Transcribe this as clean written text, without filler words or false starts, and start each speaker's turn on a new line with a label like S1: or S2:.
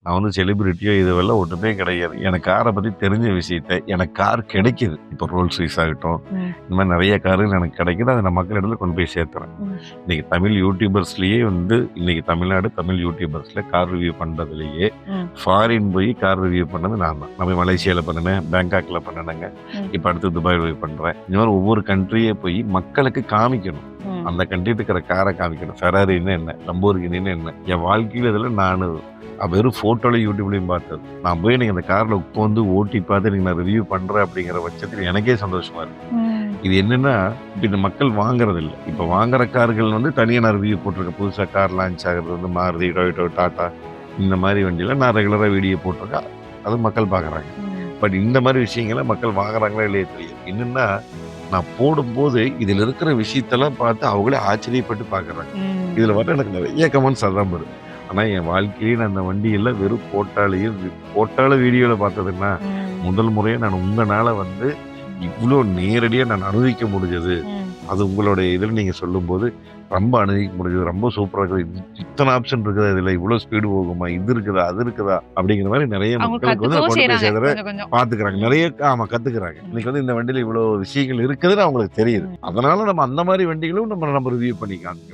S1: நான் வந்து செலிபிரிட்டியோ இதுவெல்லாம் ஒண்ணுமே கிடையாது. எனக்கு கார பத்தி தெரிஞ்ச விஷயத்த எனக்கு கார் கிடைக்குது. இப்போ ரோல்ஸ் ராய்ஸ் ஆகட்டும்,
S2: ம்.
S1: இந்த மாரி நெறைய கார்கள் எனக்கு கிடைக்குது. அத நான் மக்களிடத்துல கொண்டு போய் சேர்த்துறேன்.
S2: ம்.
S1: இன்னைக்கு தமிழ் யூடியூபர்ஸ்லயே வந்து இன்னைக்கு தமிழ்நாடு தமிழ் யூடியூபர்ஸ்ல கார் ரிவ்யூ பண்றதுலயே
S2: ம்.
S1: ஃபாரின் போய் கார் ரிவ்யூ பண்ணது நான் தான். நான் போய் மலேசியால பண்ணுனேன், பேங்காக்ல பண்ணுனேங்க.
S2: ம்.
S1: இப்ப அடுத்து துபாய் போய் பண்றேன். இந்த மாரி ஒவ்வொரு கண்ட்ரியே போய் மக்களுக்கு காமிக்கணும்.
S2: ம்.
S1: அந்த கண்ட்ரில இருக்கிற கார காமிக்கணும். ஃபெராரின்னா என்ன? லம்போர்கினின்னா என்ன? என் வாழ்க்கையில இதெல்லாம் நானு வெறும் ஃபோட்டோலயும், யூடியூப்லயும் பார்த்தது. நான் போய் நீங்க அந்த கார்ல உட்காந்து ஓட்டி பார்த்து நீங்க நான் ரிவ்யூ பண்றேன் அப்படிங்கிற பட்சத்துல எனக்கே சந்தோஷமா இருக்கு.
S2: ம்.
S1: இது என்னன்னா, இப்ப இந்த மக்கள் வாங்குறது இல்ல. இப்ப வாங்குற கார்கள் வந்து தனியா நான் ரிவ்யூ போட்டிருக்கேன். புதுசா கார் லான்ச் ஆகுறது வந்து மாருதி, டொயோட்டோ, டாடா இந்த மாரி வண்டியில நான் ரெகுலரா வீடியோ போட்டிருக்கேன். அது மக்கள் பார்க்குறாங்க.
S2: ம்.
S1: பட் இந்த மாரி விஷயங்கள மக்கள் வாங்குறாங்களா இல்லையா தெரியாது. என்னன்னா, நான் போடும்போது இதுல இருக்கிற விஷயத்தெல்லாம் பார்த்து அவங்களே ஆச்சரியப்பட்டு பார்க்குறாங்க.
S2: ம்.
S1: இதுல வர எனக்கு நெறைய கமெண்ட்ஸ் அதான் வரும். ஆனா என் வாழ்க்கையிலே நான் அந்த வண்டியில வெறும் போட்டால வீடியோல பார்த்ததுன்னா,
S2: ம்.
S1: முதல் முறையா நான் உங்கனால வந்து இவ்ளோ நேரடியா நான் அனுபவிக்க முடிஞ்சது.
S2: ம்.
S1: அது உங்களுடைய இதுல நீங்க சொல்லும்போது ரொம்ப அனுபவிக்க முடிஞ்சது. ரொம்ப சூப்பரா இருக்குது. இத்தன ஆப்ஷன் இருக்குதா இதுல? இவ்ளோ ஸ்பீடு போகுமா? இது இருக்குதா? அது இருக்குதா? அப்படிங்கிற மாரி நெறைய
S2: அவங்க
S1: மக்களுக்கு வந்து நான்
S2: கத்துக்கவும்
S1: கொண்டு போய்
S2: செய்றாங்க
S1: சேர்க்கிறேன்.
S2: கொஞ்சம் கொஞ்சம்.
S1: பார்த்துக்கிறாங்க. நெறைய கத்துக்கிறாங்க.
S2: ம்.
S1: இன்னைக்கு வந்து இந்த வண்டியில இவ்ளோ விஷயங்கள் இருக்குதுன்னு அவங்களுக்கு தெரியுது.
S2: ம்.
S1: அதனால நம்ம அந்த மாரி வண்டிகளும் நம்ம ரிவ்யூ பண்ணி காமிக்கிறோம்.